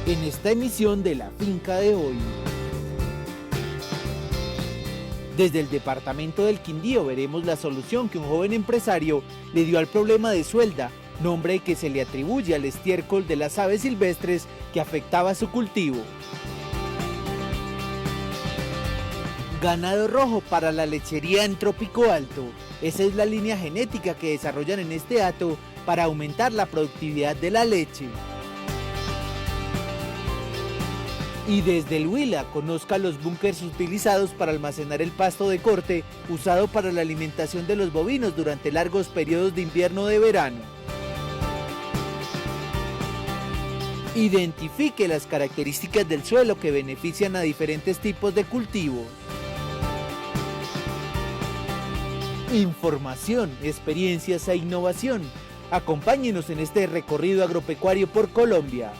en esta emisión de La Finca de hoy. Desde el departamento del Quindío veremos la solución que un joven empresario le dio al problema de suelda, nombre que se le atribuye al estiércol de las aves silvestres que afectaba su cultivo. Ganado rojo para la lechería en Trópico Alto. Esa es la línea genética que desarrollan en este hato para aumentar la productividad de la leche. Y desde el Huila conozca los búnkers utilizados para almacenar el pasto de corte usado para la alimentación de los bovinos durante largos periodos de invierno o de verano. Identifique las características del suelo que benefician a diferentes tipos de cultivos. Información, experiencias e innovación. Acompáñenos en este recorrido agropecuario por Colombia.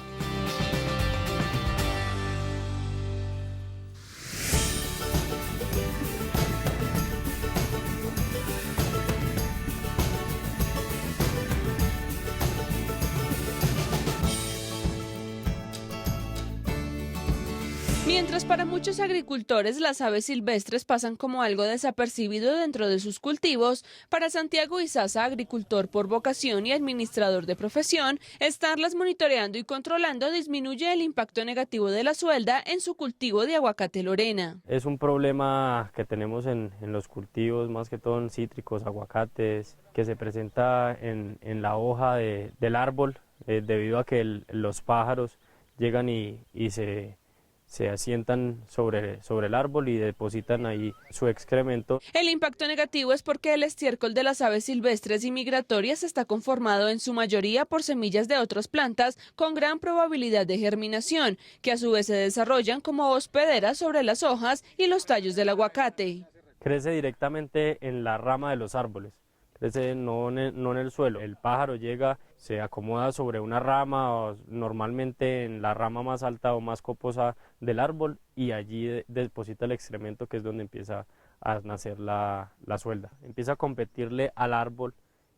Mientras para muchos agricultores las aves silvestres pasan como algo desapercibido dentro de sus cultivos, para Santiago Izaza, agricultor por vocación y administrador de profesión, estarlas monitoreando y controlando disminuye el impacto negativo de la suelda en su cultivo de aguacate Lorena. Es un problema que tenemos en los cultivos, más que todo en cítricos, aguacates, que se presenta en la hoja del árbol, debido a que los pájaros llegan y se asientan sobre el árbol y depositan ahí su excremento. El impacto negativo es porque el estiércol de las aves silvestres y migratorias está conformado en su mayoría por semillas de otras plantas con gran probabilidad de germinación, que a su vez se desarrollan como hospederas sobre las hojas y los tallos del aguacate. Crece directamente en la rama de los árboles. Crece no en el suelo. El pájaro llega, se acomoda sobre una rama, o normalmente en la rama más alta o más coposa del árbol, y allí deposita el excremento, que es donde empieza a nacer la suelda. Empieza a competirle al árbol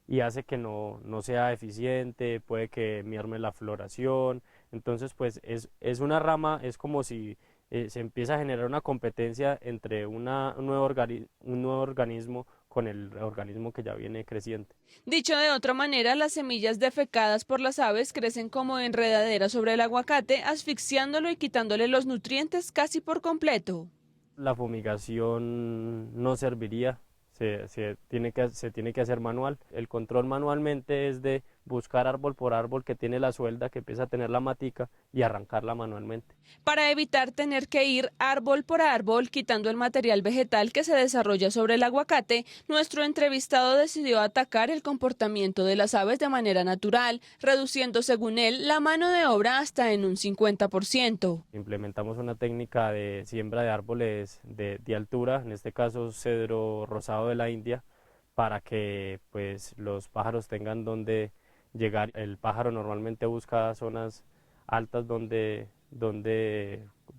y hace que no sea eficiente, puede que merme la floración. Entonces pues es una rama, es como si se empieza a generar una competencia entre un nuevo organismo con el organismo que ya viene creciente. Dicho de otra manera, las semillas defecadas por las aves crecen como enredaderas sobre el aguacate, asfixiándolo y quitándole los nutrientes casi por completo. La fumigación no serviría, se tiene que hacer manual. El control manualmente es de buscar árbol por árbol que tiene la suelda, que empieza a tener la matica, y arrancarla manualmente. Para evitar tener que ir árbol por árbol quitando el material vegetal que se desarrolla sobre el aguacate, nuestro entrevistado decidió atacar el comportamiento de las aves de manera natural, reduciendo según él la mano de obra hasta en un 50%. Implementamos una técnica de siembra de árboles de altura, en este caso cedro rosado de la India, para que pues los pájaros tengan donde llegar. El pájaro normalmente busca zonas altas donde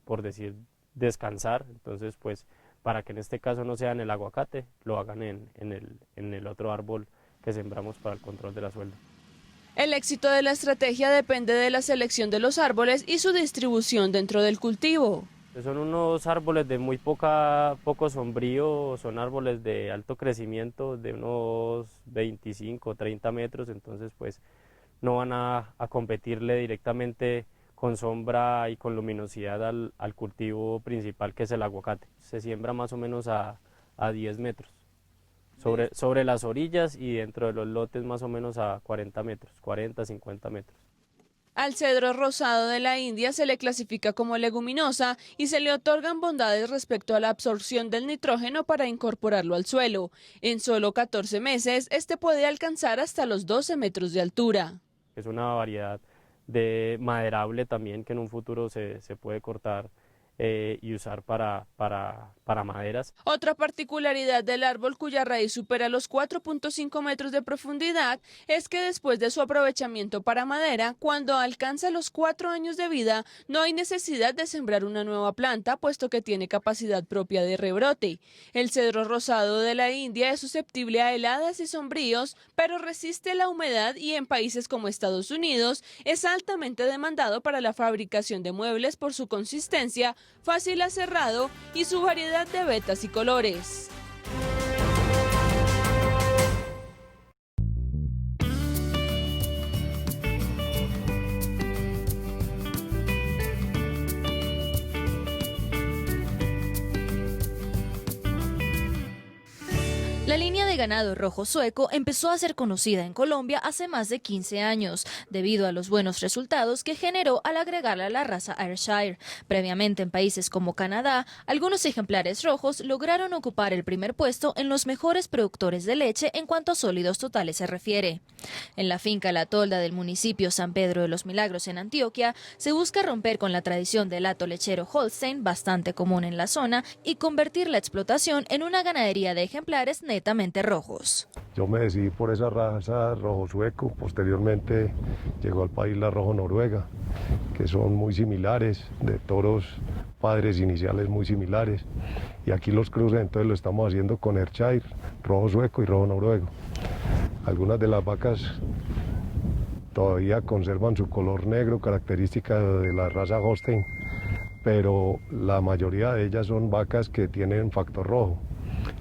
por decir descansar, entonces pues para que en este caso no sea en el aguacate, lo hagan en el otro árbol que sembramos para el control de la suelda. El éxito de la estrategia depende de la selección de los árboles y su distribución dentro del cultivo. Son unos árboles de muy poco sombrío, son árboles de alto crecimiento, de unos 25 o 30 metros, entonces pues no van a competirle directamente con sombra y con luminosidad al cultivo principal, que es el aguacate. Se siembra más o menos a 10 metros, sobre las orillas, y dentro de los lotes más o menos a 40 metros, 40, 50 metros. Al cedro rosado de la India se le clasifica como leguminosa y se le otorgan bondades respecto a la absorción del nitrógeno para incorporarlo al suelo. En solo 14 meses, este puede alcanzar hasta los 12 metros de altura. Es una variedad de maderable también, que en un futuro se puede cortar y usar para maderas. Otra particularidad del árbol, cuya raíz supera los 4.5 metros de profundidad, es que después de su aprovechamiento para madera, cuando alcanza los 4 años de vida, no hay necesidad de sembrar una nueva planta, puesto que tiene capacidad propia de rebrote. El cedro rosado de la India es susceptible a heladas y sombríos, pero resiste la humedad y en países como Estados Unidos es altamente demandado para la fabricación de muebles por su consistencia, fácil aserrado y su variedad de vetas y colores. La línea de ganado rojo sueco empezó a ser conocida en Colombia hace más de 15 años, debido a los buenos resultados que generó al agregarla a la raza Ayrshire. Previamente, en países como Canadá, algunos ejemplares rojos lograron ocupar el primer puesto en los mejores productores de leche en cuanto a sólidos totales se refiere. En la finca La Tolda del municipio San Pedro de los Milagros en Antioquia, se busca romper con la tradición del hato lechero Holstein, bastante común en la zona, y convertir la explotación en una ganadería de ejemplares netamente rojos. Yo me decidí por esa raza rojo sueco, posteriormente llegó al país la rojo noruega, que son muy similares, de toros padres iniciales muy similares, y aquí los cruces entonces lo estamos haciendo con Ayrshire, rojo sueco y rojo noruego. Algunas de las vacas todavía conservan su color negro, característica de la raza Holstein, pero la mayoría de ellas son vacas que tienen factor rojo.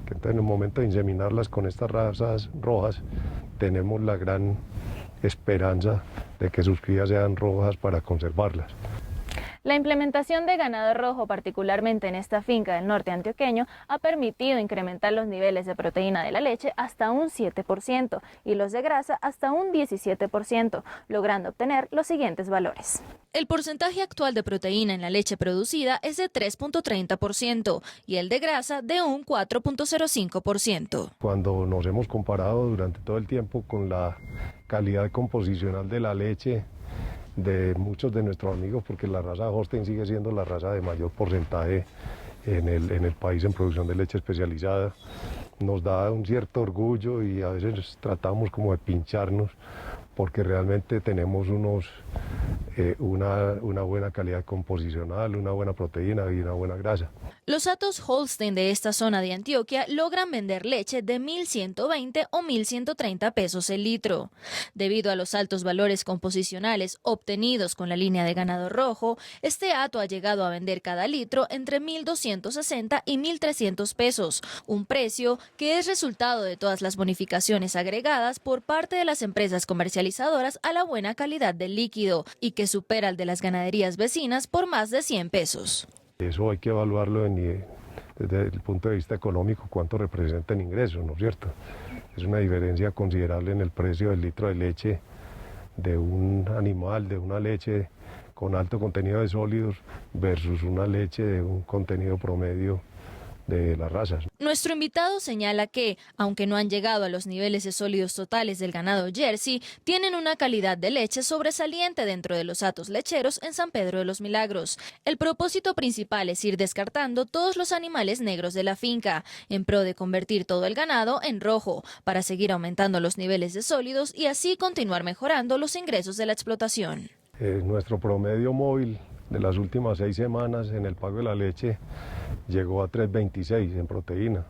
Que entonces en el momento de inseminarlas con estas razas rojas tenemos la gran esperanza de que sus crías sean rojas para conservarlas. La implementación de ganado rojo, particularmente en esta finca del norte antioqueño, ha permitido incrementar los niveles de proteína de la leche hasta un 7% y los de grasa hasta un 17%, logrando obtener los siguientes valores. El porcentaje actual de proteína en la leche producida es de 3.30% y el de grasa de un 4.05%. Cuando nos hemos comparado durante todo el tiempo con la calidad composicional de la leche de muchos de nuestros amigos, porque la raza Holstein sigue siendo la raza de mayor porcentaje en el país en producción de leche especializada, nos da un cierto orgullo y a veces tratamos como de pincharnos porque realmente tenemos una buena calidad composicional, una buena proteína y una buena grasa. Los hatos Holstein de esta zona de Antioquia logran vender leche de 1.120 o 1.130 pesos el litro. Debido a los altos valores composicionales obtenidos con la línea de ganado rojo, este hato ha llegado a vender cada litro entre 1.260 y 1.300 pesos, un precio que es resultado de todas las bonificaciones agregadas por parte de las empresas comercializadoras a la buena calidad del líquido y que supera al de las ganaderías vecinas por más de 100 pesos. Eso hay que evaluarlo desde el punto de vista económico, cuánto representa en ingresos, ¿no es cierto? Es una diferencia considerable en el precio del litro de leche de un animal, de una leche con alto contenido de sólidos versus una leche de un contenido promedio de las razas. Nuestro invitado señala que, aunque no han llegado a los niveles de sólidos totales del ganado Jersey, tienen una calidad de leche sobresaliente dentro de los hatos lecheros en San Pedro de los Milagros. El propósito principal es ir descartando todos los animales negros de la finca, en pro de convertir todo el ganado en rojo, para seguir aumentando los niveles de sólidos y así continuar mejorando los ingresos de la explotación. Nuestro promedio móvil de las últimas 6 semanas en el pago de la leche llegó a 3.26 en proteína.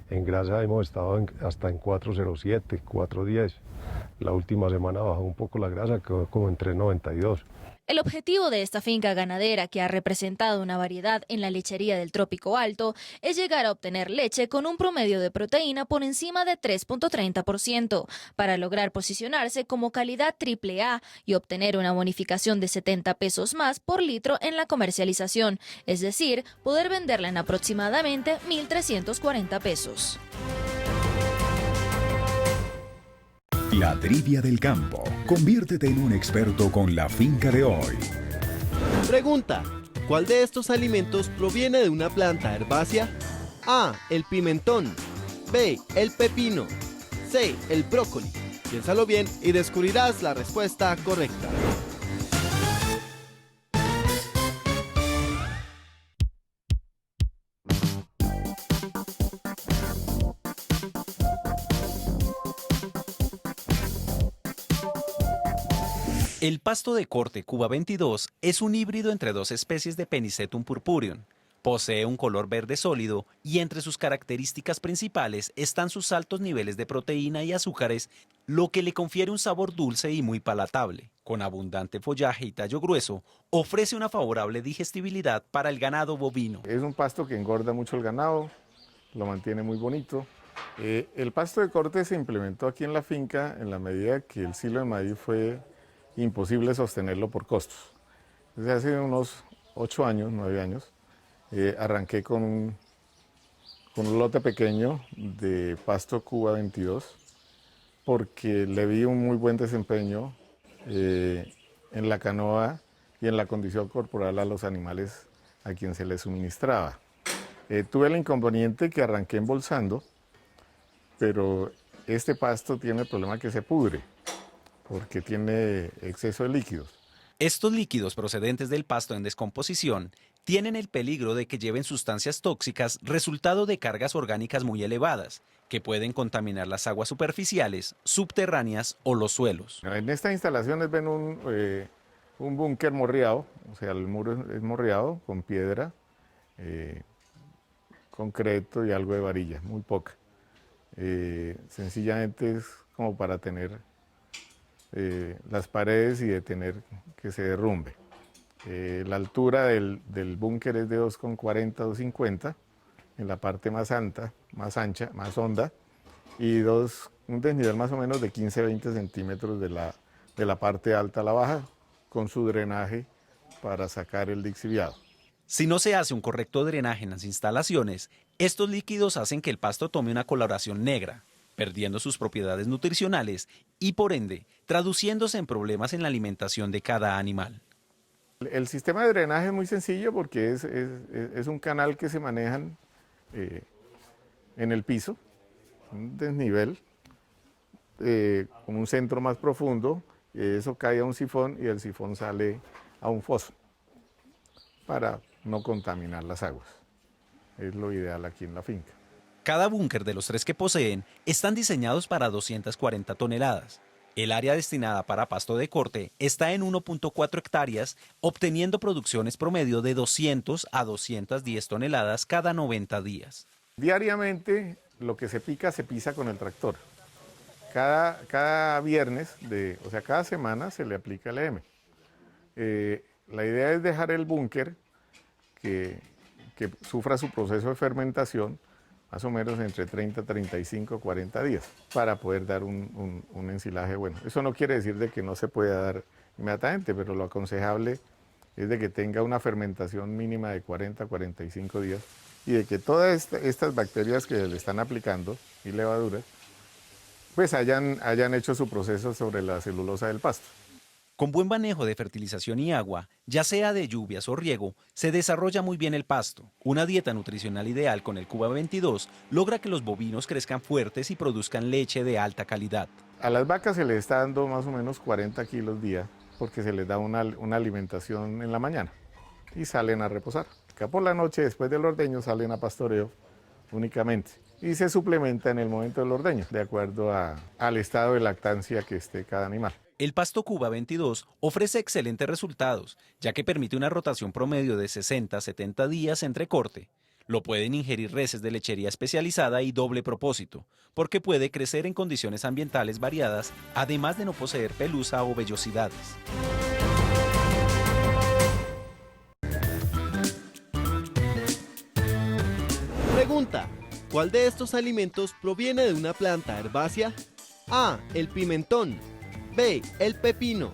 En grasa hemos estado hasta en 4.07, 4.10. La última semana bajó un poco la grasa, quedó como en 3.92. El objetivo de esta finca ganadera, que ha representado una variedad en la lechería del Trópico Alto, es llegar a obtener leche con un promedio de proteína por encima de 3.30%, para lograr posicionarse como calidad AAA y obtener una bonificación de 70 pesos más por litro en la comercialización, es decir, poder venderla en aproximadamente 1.340 pesos. La trivia del campo. Conviértete en un experto con la finca de hoy. Pregunta: ¿cuál de estos alimentos proviene de una planta herbácea? A. El pimentón. B. El pepino. C. El brócoli. Piénsalo bien y descubrirás la respuesta correcta. El pasto de corte Cuba 22 es un híbrido entre dos especies de Penicetum purpureum. Posee un color verde sólido y entre sus características principales están sus altos niveles de proteína y azúcares, lo que le confiere un sabor dulce y muy palatable. Con abundante follaje y tallo grueso, ofrece una favorable digestibilidad para el ganado bovino. Es un pasto que engorda mucho el ganado, lo mantiene muy bonito. El pasto de corte se implementó aquí en la finca en la medida que el silo de maíz fue imposible sostenerlo por costos. Desde hace unos 8 años, 9 años, arranqué con un lote pequeño de pasto Cuba 22 porque le vi un muy buen desempeño en la canoa y en la condición corporal a los animales a quien se les suministraba. Tuve el inconveniente que arranqué embolsando, pero este pasto tiene el problema que se pudre porque tiene exceso de líquidos. Estos líquidos procedentes del pasto en descomposición tienen el peligro de que lleven sustancias tóxicas resultado de cargas orgánicas muy elevadas, que pueden contaminar las aguas superficiales, subterráneas o los suelos. En estas instalaciones ven un búnker morreado, o sea, el muro es morreado con piedra, concreto y algo de varilla, muy poca. Sencillamente es como para tener las paredes y detener que se derrumbe. La altura del búnker es de 2,40, 2,50 en la parte más alta, más ancha, más honda, y un desnivel más o menos de 15-20 centímetros de la parte alta a la baja, con su drenaje para sacar el lixiviado. Si no se hace un correcto drenaje en las instalaciones, estos líquidos hacen que el pasto tome una coloración negra, perdiendo sus propiedades nutricionales y, por ende, traduciéndose en problemas en la alimentación de cada animal. El sistema de drenaje es muy sencillo porque es un canal que se manejan en el piso, un desnivel, con un centro más profundo, eso cae a un sifón y el sifón sale a un foso para no contaminar las aguas. Es lo ideal aquí en la finca. Cada búnker de los 3 que poseen están diseñados para 240 toneladas. El área destinada para pasto de corte está en 1.4 hectáreas, obteniendo producciones promedio de 200 a 210 toneladas cada 90 días. Diariamente lo que se pica se pisa con el tractor. Cada viernes, o sea, cada semana se le aplica el EM. La idea es dejar el búnker que sufra su proceso de fermentación más o menos entre 30, 35, 40 días para poder dar un ensilaje bueno. Eso no quiere decir de que no se pueda dar inmediatamente, pero lo aconsejable es de que tenga una fermentación mínima de 40, 45 días y de que todas estas bacterias que le están aplicando y levaduras pues hayan hecho su proceso sobre la celulosa del pasto. Con buen manejo de fertilización y agua, ya sea de lluvias o riego, se desarrolla muy bien el pasto. Una dieta nutricional ideal con el Cuba 22 logra que los bovinos crezcan fuertes y produzcan leche de alta calidad. A las vacas se les está dando más o menos 40 kilos día porque se les da una alimentación en la mañana y salen a reposar. Acá por la noche, después del ordeño, salen a pastoreo únicamente y se suplementa en el momento del ordeño, de acuerdo al estado de lactancia que esté cada animal. El pasto Cuba 22 ofrece excelentes resultados, ya que permite una rotación promedio de 60 a 70 días entre corte. Lo pueden ingerir reses de lechería especializada y doble propósito, porque puede crecer en condiciones ambientales variadas, además de no poseer pelusa o vellosidades. Pregunta: ¿cuál de estos alimentos proviene de una planta herbácea? A. El pimentón. B. El pepino.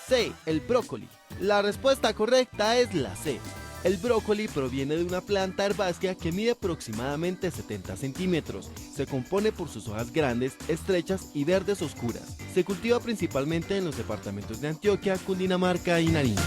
C. El brócoli. La respuesta correcta es la C. El brócoli proviene de una planta herbácea que mide aproximadamente 70 centímetros. Se compone por sus hojas grandes, estrechas y verdes oscuras. Se cultiva principalmente en los departamentos de Antioquia, Cundinamarca y Nariño.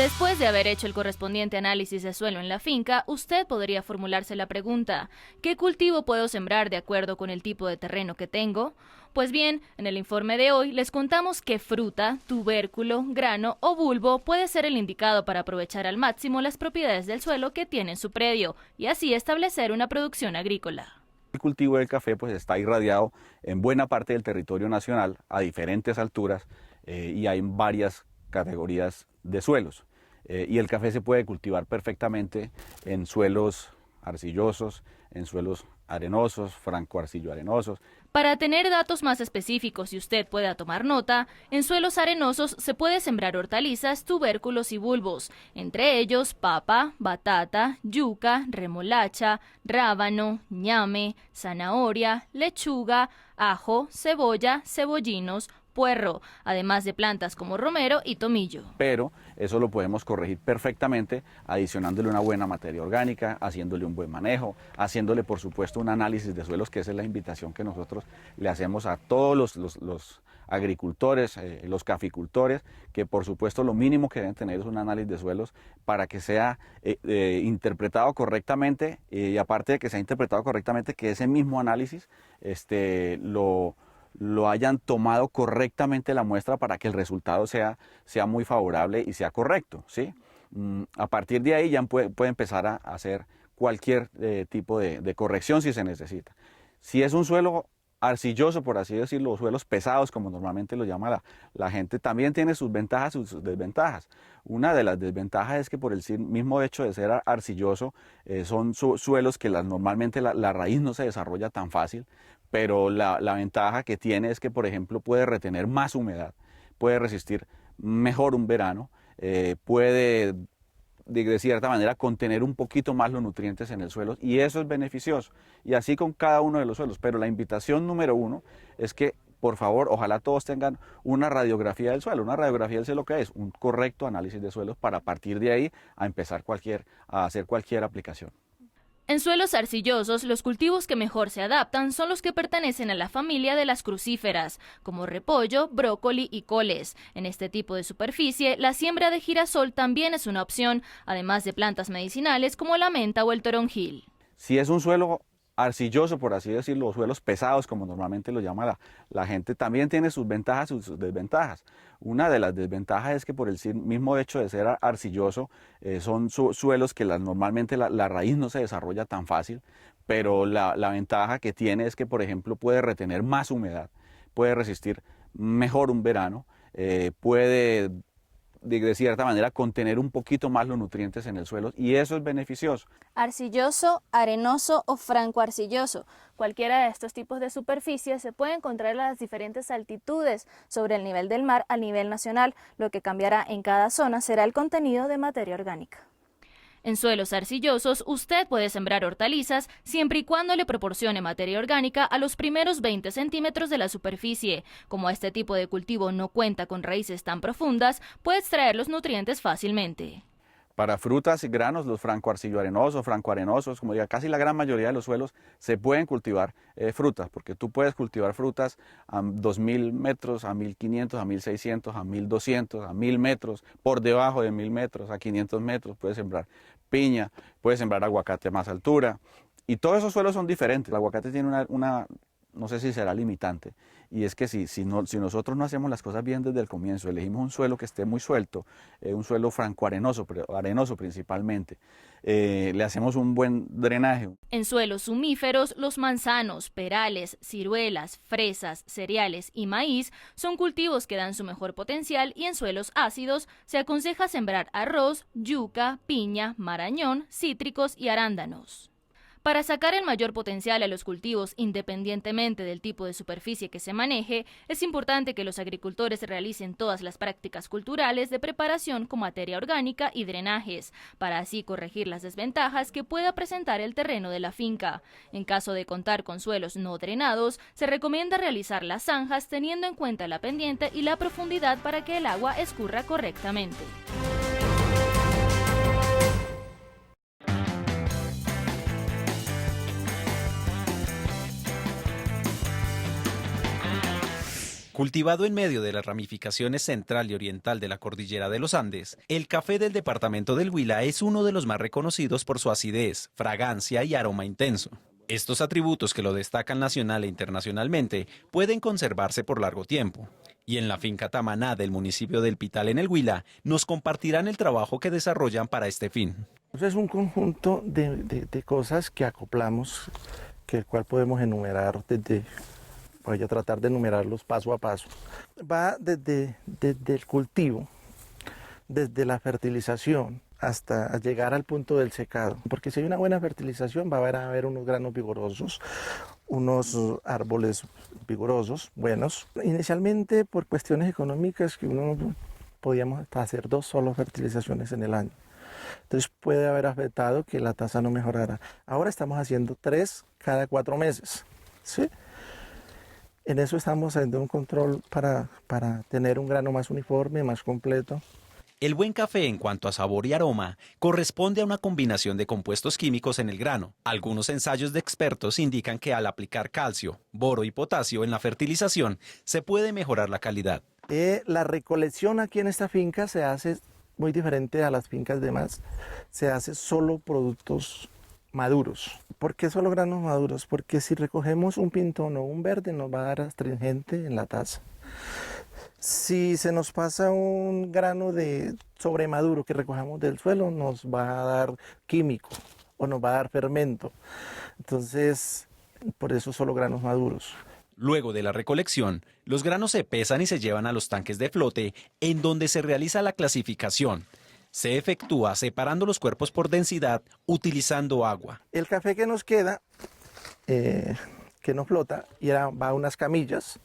Después de haber hecho el correspondiente análisis de suelo en la finca, usted podría formularse la pregunta: ¿qué cultivo puedo sembrar de acuerdo con el tipo de terreno que tengo? Pues bien, en el informe de hoy les contamos qué fruta, tubérculo, grano o bulbo puede ser el indicado para aprovechar al máximo las propiedades del suelo que tiene en su predio y así establecer una producción agrícola. El cultivo del café pues está irradiado en buena parte del territorio nacional a diferentes alturas y hay varias categorías de suelos. Y el café se puede cultivar perfectamente en suelos arcillosos, en suelos arenosos, franco-arcillo-arenosos. Para tener datos más específicos y usted pueda tomar nota, en suelos arenosos se puede sembrar hortalizas, tubérculos y bulbos, entre ellos papa, batata, yuca, remolacha, rábano, ñame, zanahoria, lechuga, ajo, cebolla, cebollinos, puerro, además de plantas como romero y tomillo. Pero eso lo podemos corregir perfectamente adicionándole una buena materia orgánica, haciéndole un buen manejo, haciéndole por supuesto un análisis de suelos, que esa es la invitación que nosotros le hacemos a todos los agricultores, los caficultores, que por supuesto lo mínimo que deben tener es un análisis de suelos para que sea interpretado correctamente y aparte de que sea interpretado correctamente, que ese mismo análisis lo hayan tomado correctamente la muestra para que el resultado sea muy favorable y sea correcto, ¿sí? A partir de ahí ya puede empezar a hacer cualquier tipo de corrección si se necesita. Si es un suelo arcilloso, por así decirlo, o suelos pesados, como normalmente lo llama la gente, también tiene sus ventajas y sus desventajas. Una de las desventajas es que por el mismo hecho de ser arcilloso, son suelos que normalmente la raíz no se desarrolla tan fácil, pero la ventaja que tiene es que, por ejemplo, puede retener más humedad, puede resistir mejor un verano, puede de cierta manera contener un poquito más los nutrientes en el suelo y eso es beneficioso. Y así con cada uno de los suelos. Pero la invitación número uno es que, por favor, ojalá todos tengan una radiografía del suelo. Una radiografía del suelo, ¿qué es? Un correcto análisis de suelos para a partir de ahí a empezar a hacer cualquier aplicación. En suelos arcillosos, los cultivos que mejor se adaptan son los que pertenecen a la familia de las crucíferas, como repollo, brócoli y coles. En este tipo de superficie, la siembra de girasol también es una opción, además de plantas medicinales como la menta o el toronjil. Si es un suelo arcilloso, por así decirlo, o suelos pesados, como normalmente lo llama la gente, también tiene sus ventajas y sus desventajas. Una de las desventajas es que por el mismo hecho de ser arcilloso, son suelos que normalmente la raíz no se desarrolla tan fácil, pero la ventaja que tiene es que, por ejemplo, puede retener más humedad, puede resistir mejor un verano, puede de cierta manera contener un poquito más los nutrientes en el suelo y eso es beneficioso. Arcilloso, arenoso o francoarcilloso. Cualquiera de estos tipos de superficies se puede encontrar a las diferentes altitudes sobre el nivel del mar a nivel nacional. Lo que cambiará en cada zona será el contenido de materia orgánica. En suelos arcillosos, usted puede sembrar hortalizas siempre y cuando le proporcione materia orgánica a los primeros 20 centímetros de la superficie. Como este tipo de cultivo no cuenta con raíces tan profundas, puede extraer los nutrientes fácilmente. Para frutas y granos, los francoarenosos, como diga, casi la gran mayoría de los suelos se pueden cultivar frutas, porque tú puedes cultivar frutas a 2.000 metros, a 1.500, a 1.600, a 1.200, a 1.000 metros, por debajo de 1.000 metros, a 500 metros, puedes sembrar piña, puedes sembrar aguacate a más altura, y todos esos suelos son diferentes. El aguacate tiene una no sé si será limitante, y es que si nosotros no hacemos las cosas bien desde el comienzo, elegimos un suelo que esté muy suelto, un suelo francoarenoso, arenoso principalmente, le hacemos un buen drenaje. En suelos humíferos, los manzanos, perales, ciruelas, fresas, cereales y maíz son cultivos que dan su mejor potencial y en suelos ácidos se aconseja sembrar arroz, yuca, piña, marañón, cítricos y arándanos. Para sacar el mayor potencial a los cultivos independientemente del tipo de superficie que se maneje, es importante que los agricultores realicen todas las prácticas culturales de preparación con materia orgánica y drenajes, para así corregir las desventajas que pueda presentar el terreno de la finca. En caso de contar con suelos no drenados, se recomienda realizar las zanjas teniendo en cuenta la pendiente y la profundidad para que el agua escurra correctamente. Cultivado en medio de las ramificaciones central y oriental de la cordillera de los Andes, el café del departamento del Huila es uno de los más reconocidos por su acidez, fragancia y aroma intenso. Estos atributos que lo destacan nacional e internacionalmente pueden conservarse por largo tiempo. Y en la finca Tamaná del municipio del Pital en el Huila nos compartirán el trabajo que desarrollan para este fin. Es un conjunto de cosas que acoplamos, que el cual podemos enumerar voy a tratar de enumerarlos paso a paso. Va desde el cultivo, desde la fertilización, hasta llegar al punto del secado. Porque si hay una buena fertilización va a haber unos granos vigorosos, unos árboles vigorosos, buenos. Inicialmente por cuestiones económicas que podíamos hacer 2 solo fertilizaciones en el año. Entonces puede haber afectado que la tasa no mejorara. Ahora estamos haciendo 3 cada 4 meses, ¿sí? En eso estamos haciendo un control para tener un grano más uniforme, más completo. El buen café en cuanto a sabor y aroma corresponde a una combinación de compuestos químicos en el grano. Algunos ensayos de expertos indican que al aplicar calcio, boro y potasio en la fertilización se puede mejorar la calidad. La recolección aquí en esta finca se hace muy diferente a las fincas demás. Se hace solo productos maduros. ¿Por qué solo granos maduros? Porque si recogemos un pintón o un verde nos va a dar astringente en la taza. Si se nos pasa un grano de sobremaduro que recojamos del suelo, nos va a dar químico o nos va a dar fermento. Entonces, por eso solo granos maduros. Luego de la recolección, los granos se pesan y se llevan a los tanques de flote, en donde se realiza la clasificación. Se efectúa separando los cuerpos por densidad utilizando agua. El café que nos queda, que no flota, va a unas camillas,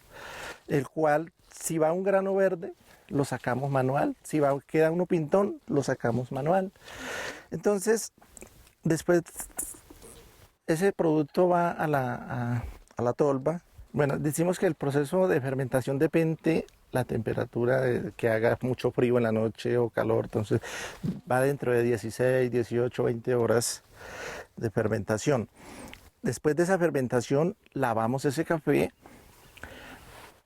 el cual si va un grano verde, lo sacamos manual. Si queda uno pintón, lo sacamos manual. Entonces, después ese producto va a la tolva. Bueno, decimos que el proceso de fermentación depende la temperatura, que haga mucho frío en la noche o calor. Entonces, va dentro de 16, 18, 20 horas de fermentación. Después de esa fermentación, lavamos ese café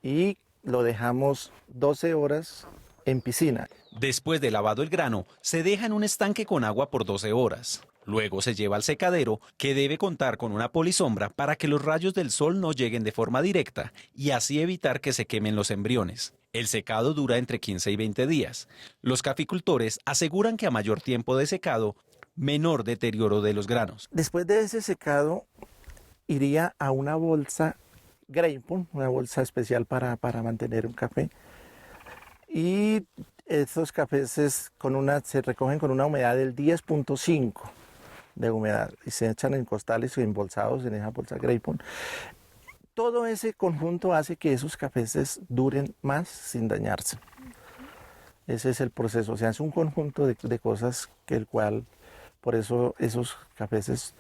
y lo dejamos 12 horas en piscina. Después de lavado el grano, se deja en un estanque con agua por 12 horas. Luego se lleva al secadero, que debe contar con una polisombra para que los rayos del sol no lleguen de forma directa y así evitar que se quemen los embriones. El secado dura entre 15 y 20 días. Los caficultores aseguran que a mayor tiempo de secado, menor deterioro de los granos. Después de ese secado, iría a una bolsa Grapefruit, una bolsa especial para mantener un café. Y esos cafés se recogen con una humedad del 10.5 de humedad y se echan en costales o embolsados en esa bolsa Grapefruit. Todo ese conjunto hace que esos cafés duren más sin dañarse. Ese es el proceso, o sea, es un conjunto de cosas por eso esos cafés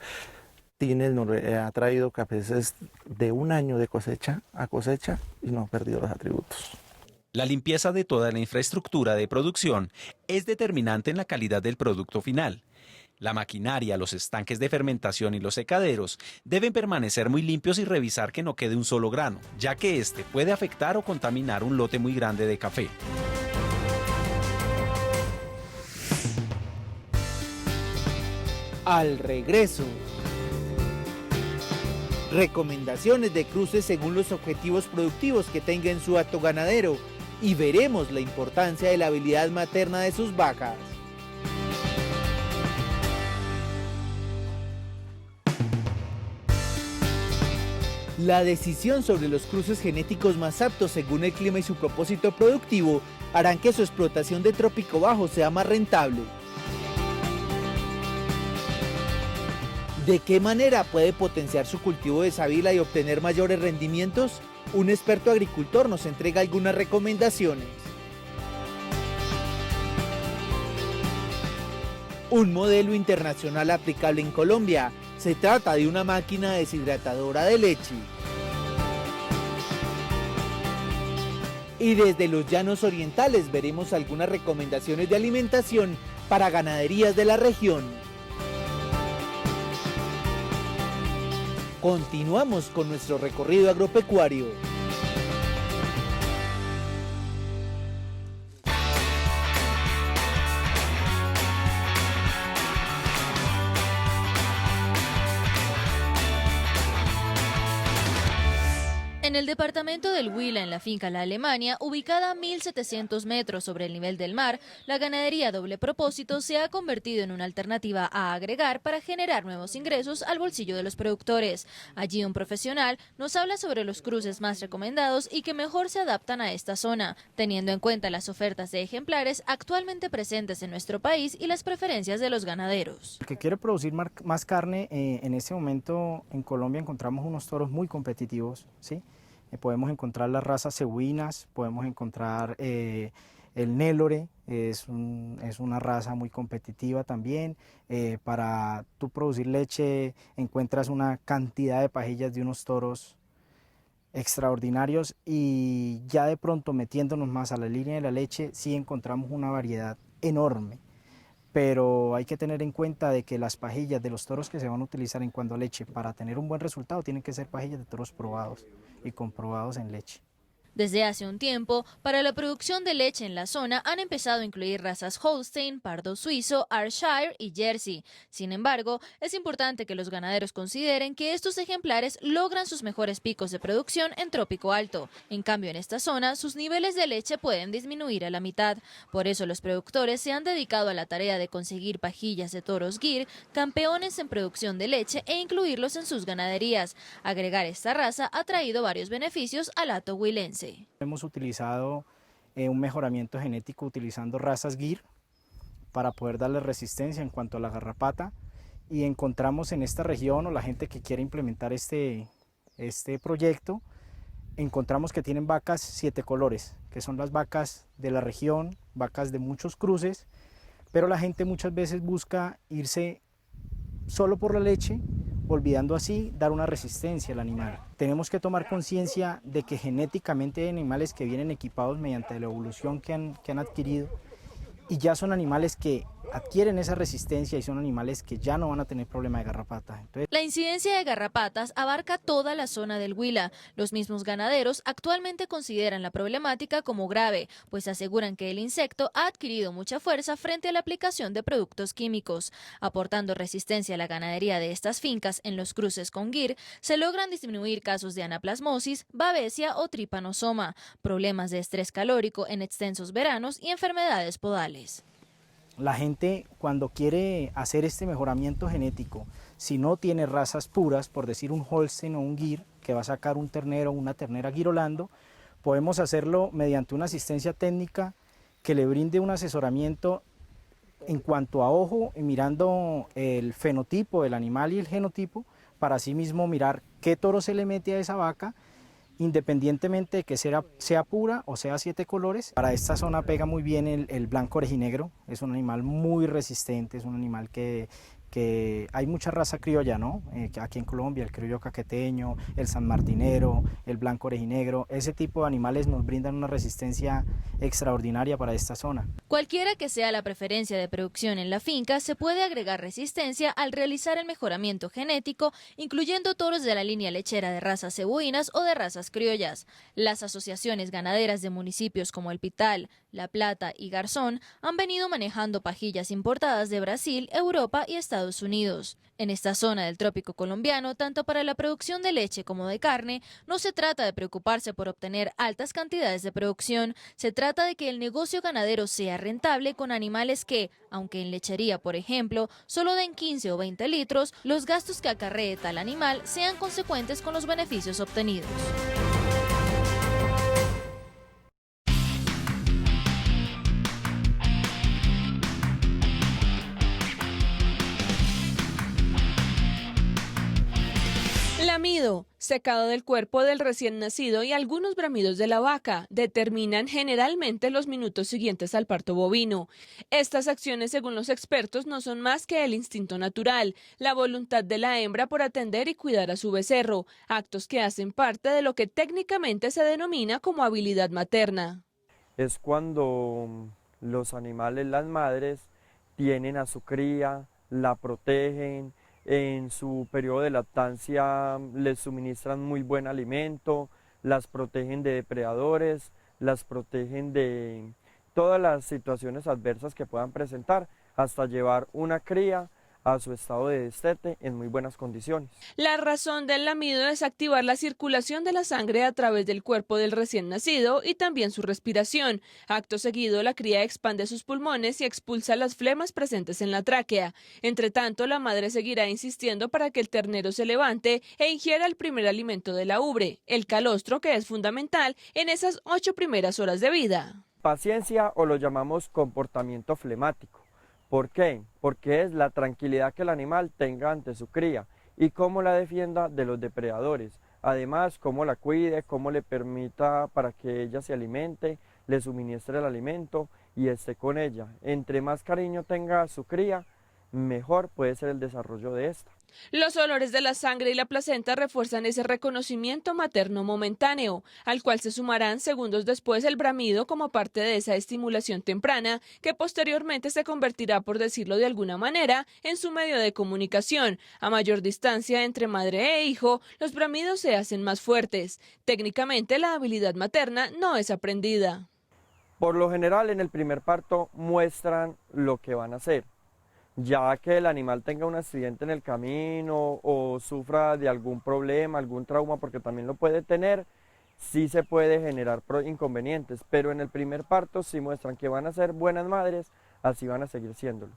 ha traído cafés de un año de cosecha a cosecha y no ha perdido los atributos. La limpieza de toda la infraestructura de producción es determinante en la calidad del producto final. La maquinaria, los estanques de fermentación y los secaderos deben permanecer muy limpios y revisar que no quede un solo grano, ya que este puede afectar o contaminar un lote muy grande de café. Al regreso, recomendaciones de cruces según los objetivos productivos que tenga en su hato ganadero y veremos la importancia de la habilidad materna de sus vacas. La decisión sobre los cruces genéticos más aptos según el clima y su propósito productivo harán que su explotación de trópico bajo sea más rentable. ¿De qué manera puede potenciar su cultivo de sábila y obtener mayores rendimientos? Un experto agricultor nos entrega algunas recomendaciones. Un modelo internacional aplicable en Colombia. Se trata de una máquina deshidratadora de leche. Y desde los llanos orientales veremos algunas recomendaciones de alimentación para ganaderías de la región. Continuamos con nuestro recorrido agropecuario. En el departamento del Huila, en la finca La Alemania, ubicada a 1.700 metros sobre el nivel del mar, la ganadería doble propósito se ha convertido en una alternativa a agregar para generar nuevos ingresos al bolsillo de los productores. Allí un profesional nos habla sobre los cruces más recomendados y que mejor se adaptan a esta zona, teniendo en cuenta las ofertas de ejemplares actualmente presentes en nuestro país y las preferencias de los ganaderos. El que quiere producir más carne, en este momento en Colombia encontramos unos toros muy competitivos, ¿sí? Podemos encontrar las razas cebuinas, podemos encontrar el Nélore, es una raza muy competitiva también. Para tú producir leche encuentras una cantidad de pajillas de unos toros extraordinarios, y ya de pronto metiéndonos más a la línea de la leche sí encontramos una variedad enorme. Pero hay que tener en cuenta de que las pajillas de los toros que se van a utilizar en cuanto a leche para tener un buen resultado tienen que ser pajillas de toros probados y comprobados en leche. Desde hace un tiempo, para la producción de leche en la zona han empezado a incluir razas Holstein, Pardo Suizo, Ayrshire y Jersey. Sin embargo, es importante que los ganaderos consideren que estos ejemplares logran sus mejores picos de producción en trópico alto. En cambio, en esta zona, sus niveles de leche pueden disminuir a la mitad. Por eso, los productores se han dedicado a la tarea de conseguir pajillas de toros Gyr, campeones en producción de leche, e incluirlos en sus ganaderías. Agregar esta raza ha traído varios beneficios al hato huilense. Hemos utilizado un mejoramiento genético utilizando razas Gyr para poder darle resistencia en cuanto a la garrapata, y encontramos en esta región, o la gente que quiere implementar este proyecto, encontramos que tienen vacas 7 colores, que son las vacas de la región, vacas de muchos cruces, pero la gente muchas veces busca irse solo por la leche, olvidando así dar una resistencia al animal. Tenemos que tomar conciencia de que genéticamente hay animales que vienen equipados mediante la evolución que han adquirido, y ya son animales que adquieren esa resistencia y son animales que ya no van a tener problema de garrapata. La incidencia de garrapatas abarca toda la zona del Huila. Los mismos ganaderos actualmente consideran la problemática como grave, pues aseguran que el insecto ha adquirido mucha fuerza frente a la aplicación de productos químicos. Aportando resistencia a la ganadería de estas fincas en los cruces con Gyr, se logran disminuir casos de anaplasmosis, babesia o tripanosoma, problemas de estrés calórico en extensos veranos y enfermedades podales. La gente, cuando quiere hacer este mejoramiento genético, si no tiene razas puras, por decir un Holstein o un Gyr, que va a sacar un ternero o una ternera Gyr-Holando, podemos hacerlo mediante una asistencia técnica que le brinde un asesoramiento en cuanto a ojo, mirando el fenotipo del animal y el genotipo, para así mismo mirar qué toro se le mete a esa vaca, independientemente de que sea pura o sea 7 colores. Para esta zona pega muy bien el blanco orejinegro, es un animal muy resistente, es un animal que hay mucha raza criolla, ¿no? Aquí en Colombia, el criollo caqueteño, el sanmartinero, el blanco orejinegro, ese tipo de animales nos brindan una resistencia extraordinaria para esta zona. Cualquiera que sea la preferencia de producción en la finca, se puede agregar resistencia al realizar el mejoramiento genético, incluyendo toros de la línea lechera de razas cebuinas o de razas criollas. Las asociaciones ganaderas de municipios como El Pital, La Plata y Garzón han venido manejando pajillas importadas de Brasil, Europa y Estados Unidos. En esta zona del trópico colombiano, tanto para la producción de leche como de carne, no se trata de preocuparse por obtener altas cantidades de producción, se trata de que el negocio ganadero sea rentable con animales que, aunque en lechería, por ejemplo, solo den 15 o 20 litros, los gastos que acarree tal animal sean consecuentes con los beneficios obtenidos. Lamido, secado del cuerpo del recién nacido y algunos bramidos de la vaca determinan generalmente los minutos siguientes al parto bovino. Estas acciones, según los expertos, no son más que el instinto natural, la voluntad de la hembra por atender y cuidar a su becerro, actos que hacen parte de lo que técnicamente se denomina como habilidad materna. Es cuando los animales, las madres, tienen a su cría, la protegen. En su periodo de lactancia les suministran muy buen alimento, las protegen de depredadores, las protegen de todas las situaciones adversas que puedan presentar, hasta llevar una cría a su estado de destete en muy buenas condiciones. La razón del lamido es activar la circulación de la sangre a través del cuerpo del recién nacido y también su respiración. Acto seguido, la cría expande sus pulmones y expulsa las flemas presentes en la tráquea. Entre tanto, la madre seguirá insistiendo para que el ternero se levante e ingiera el primer alimento de la ubre, el calostro, que es fundamental en esas 8 primeras horas de vida. Paciencia, o lo llamamos comportamiento flemático. ¿Por qué? Porque es la tranquilidad que el animal tenga ante su cría y cómo la defienda de los depredadores. Además, cómo la cuide, cómo le permita para que ella se alimente, le suministre el alimento y esté con ella. Entre más cariño tenga su cría, mejor puede ser el desarrollo de esta. Los olores de la sangre y la placenta refuerzan ese reconocimiento materno momentáneo, al cual se sumarán segundos después el bramido como parte de esa estimulación temprana que posteriormente se convertirá, por decirlo de alguna manera, en su medio de comunicación. A mayor distancia entre madre e hijo, los bramidos se hacen más fuertes. Técnicamente, la habilidad materna no es aprendida. Por lo general, en el primer parto muestran lo que van a hacer. Ya que el animal tenga un accidente en el camino o sufra de algún problema, algún trauma, porque también lo puede tener, sí se puede generar inconvenientes, pero en el primer parto sí muestran que van a ser buenas madres, así van a seguir siéndolo.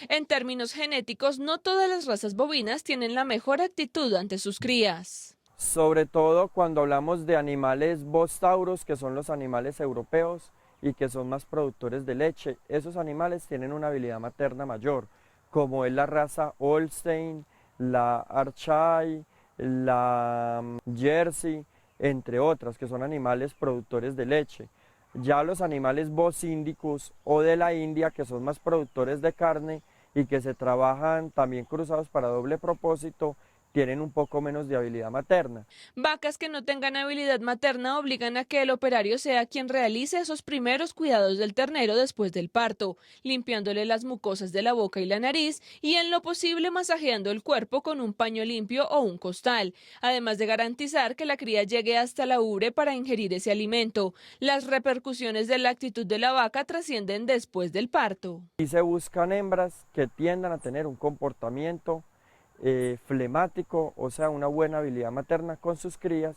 En términos genéticos, no todas las razas bovinas tienen la mejor actitud ante sus crías. Sobre todo cuando hablamos de animales bostauros, que son los animales europeos y que son más productores de leche, esos animales tienen una habilidad materna mayor, como es la raza Holstein, la Ayrshire, la Jersey, entre otras, que son animales productores de leche. Ya los animales Bos indicus o de la India, que son más productores de carne y que se trabajan también cruzados para doble propósito, tienen un poco menos de habilidad materna. Vacas que no tengan habilidad materna obligan a que el operario sea quien realice esos primeros cuidados del ternero después del parto, limpiándole las mucosas de la boca y la nariz y en lo posible masajeando el cuerpo con un paño limpio o un costal, además de garantizar que la cría llegue hasta la ubre para ingerir ese alimento. Las repercusiones de la actitud de la vaca trascienden después del parto. Y se buscan hembras que tiendan a tener un comportamiento flemático, o sea, una buena habilidad materna con sus crías,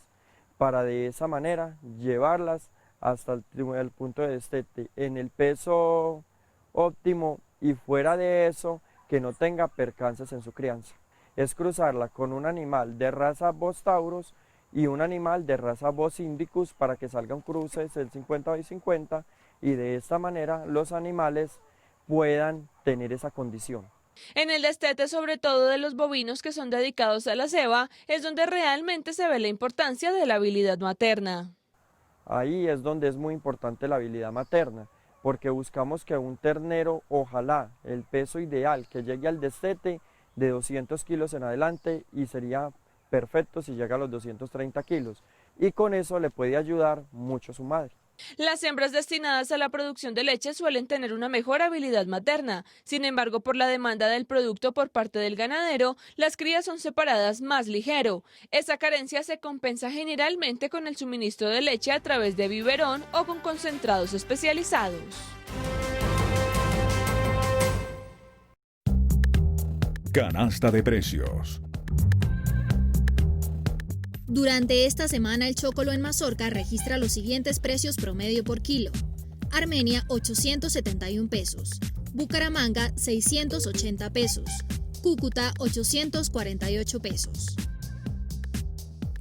para de esa manera llevarlas hasta el punto de destete en el peso óptimo y fuera de eso que no tenga percances en su crianza. Es cruzarla con un animal de raza Bos taurus y un animal de raza Bos indicus para que salga un cruce del 50/50 y de esta manera los animales puedan tener esa condición. En el destete, sobre todo de los bovinos que son dedicados a la ceba, es donde realmente se ve la importancia de la habilidad materna. Ahí es donde es muy importante la habilidad materna, porque buscamos que un ternero, ojalá el peso ideal que llegue al destete de 200 kilos en adelante, y sería perfecto si llega a los 230 kilos, y con eso le puede ayudar mucho a su madre. Las hembras destinadas a la producción de leche suelen tener una mejor habilidad materna. Sin embargo, por la demanda del producto por parte del ganadero, las crías son separadas más ligero. Esa carencia se compensa generalmente con el suministro de leche a través de biberón o con concentrados especializados. Canasta de precios. Durante esta semana el chocolo en mazorca registra los siguientes precios promedio por kilo. Armenia 871 pesos, Bucaramanga 680 pesos, Cúcuta 848 pesos.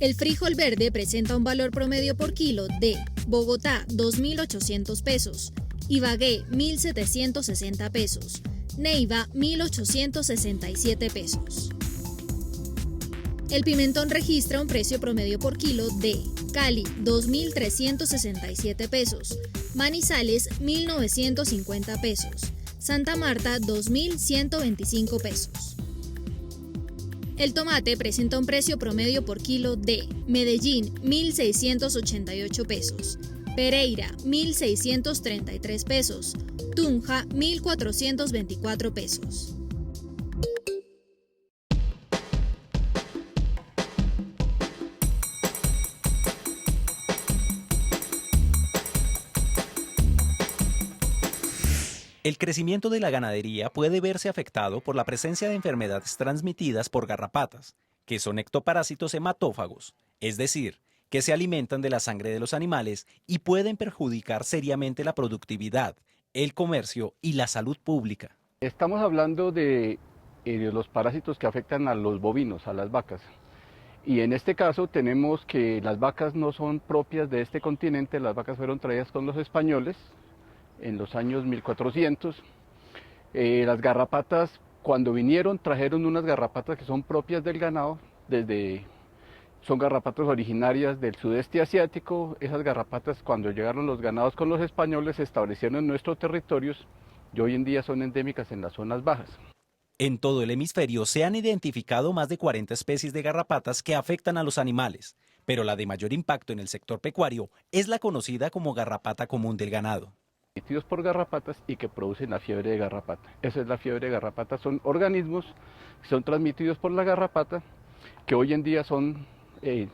El frijol verde presenta un valor promedio por kilo de Bogotá 2.800 pesos, Ibagué 1.760 pesos, Neiva 1.867 pesos. El pimentón registra un precio promedio por kilo de Cali 2.367 pesos, Manizales 1.950 pesos, Santa Marta 2.125 pesos. El tomate presenta un precio promedio por kilo de Medellín 1.688 pesos, Pereira 1.633 pesos, Tunja 1.424 pesos. El crecimiento de la ganadería puede verse afectado por la presencia de enfermedades transmitidas por garrapatas, que son ectoparásitos hematófagos, es decir, que se alimentan de la sangre de los animales y pueden perjudicar seriamente la productividad, el comercio y la salud pública. Estamos hablando de los parásitos que afectan a los bovinos, a las vacas. Y en este caso tenemos que las vacas no son propias de este continente, las vacas fueron traídas con los españoles en los años 1400. Las garrapatas, cuando vinieron, trajeron unas garrapatas que son propias del ganado, son garrapatas originarias del sudeste asiático. Esas garrapatas, cuando llegaron los ganados con los españoles, se establecieron en nuestros territorios y hoy en día son endémicas en las zonas bajas. En todo el hemisferio se han identificado más de 40 especies de garrapatas que afectan a los animales, pero la de mayor impacto en el sector pecuario es la conocida como garrapata común del ganado. Transmitidos por garrapatas y que producen la fiebre de garrapata. Esa es la fiebre de garrapata, son organismos que son transmitidos por la garrapata, que hoy en día son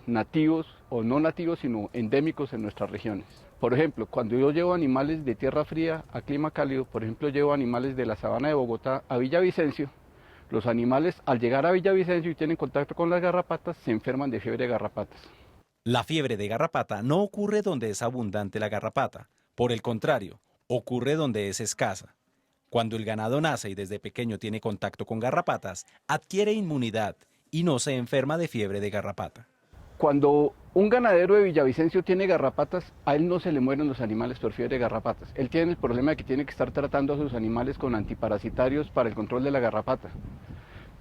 nativos o no nativos, sino endémicos en nuestras regiones. Por ejemplo, cuando yo llevo animales de tierra fría a clima cálido, por ejemplo, llevo animales de la sabana de Bogotá a Villavicencio, los animales al llegar a Villavicencio y tienen contacto con las garrapatas, se enferman de fiebre de garrapatas. La fiebre de garrapata no ocurre donde es abundante la garrapata, por el contrario, ocurre donde es escasa. Cuando el ganado nace y desde pequeño tiene contacto con garrapatas, adquiere inmunidad y no se enferma de fiebre de garrapata. Cuando un ganadero de Villavicencio tiene garrapatas, a él no se le mueren los animales por fiebre de garrapatas. Él tiene el problema de que tiene que estar tratando a sus animales con antiparasitarios para el control de la garrapata.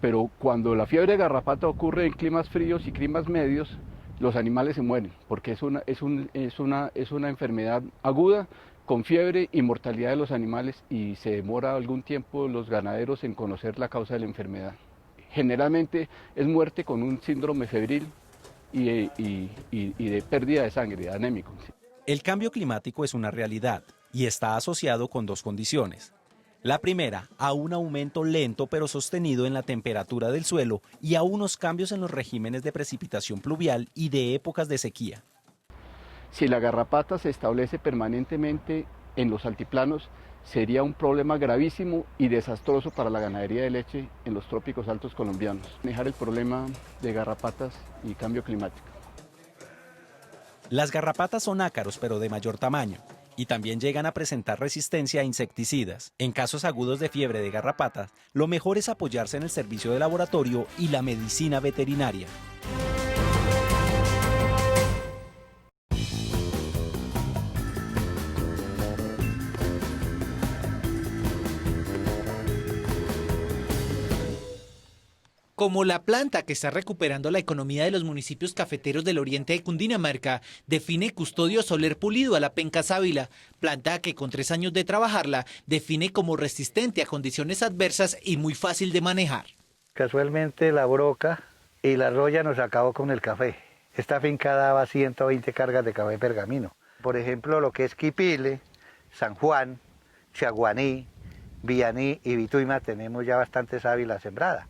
Pero cuando la fiebre de garrapata ocurre en climas fríos y climas medios, los animales se mueren, porque es una enfermedad aguda, con fiebre y mortalidad de los animales, y se demora algún tiempo los ganaderos en conocer la causa de la enfermedad. Generalmente es muerte con un síndrome febril y de pérdida de sangre, anémico. El cambio climático es una realidad y está asociado con dos condiciones. La primera, a un aumento lento pero sostenido en la temperatura del suelo y a unos cambios en los regímenes de precipitación pluvial y de épocas de sequía. Si la garrapata se establece permanentemente en los altiplanos, sería un problema gravísimo y desastroso para la ganadería de leche en los trópicos altos colombianos. Manejar el problema de garrapatas y cambio climático. Las garrapatas son ácaros pero de mayor tamaño y también llegan a presentar resistencia a insecticidas. En casos agudos de fiebre de garrapatas, lo mejor es apoyarse en el servicio de laboratorio y la medicina veterinaria. Como la planta que está recuperando la economía de los municipios cafeteros del oriente de Cundinamarca, define Custodio Soler Pulido a la penca sábila, planta que con 3 años de trabajarla define como resistente a condiciones adversas y muy fácil de manejar. Casualmente la broca y la roya nos acabó con el café. Esta finca daba 120 cargas de café pergamino. Por ejemplo, lo que es Quipile, San Juan, Chaguaní, Villaní y Vituima tenemos ya bastante sábila sembrada.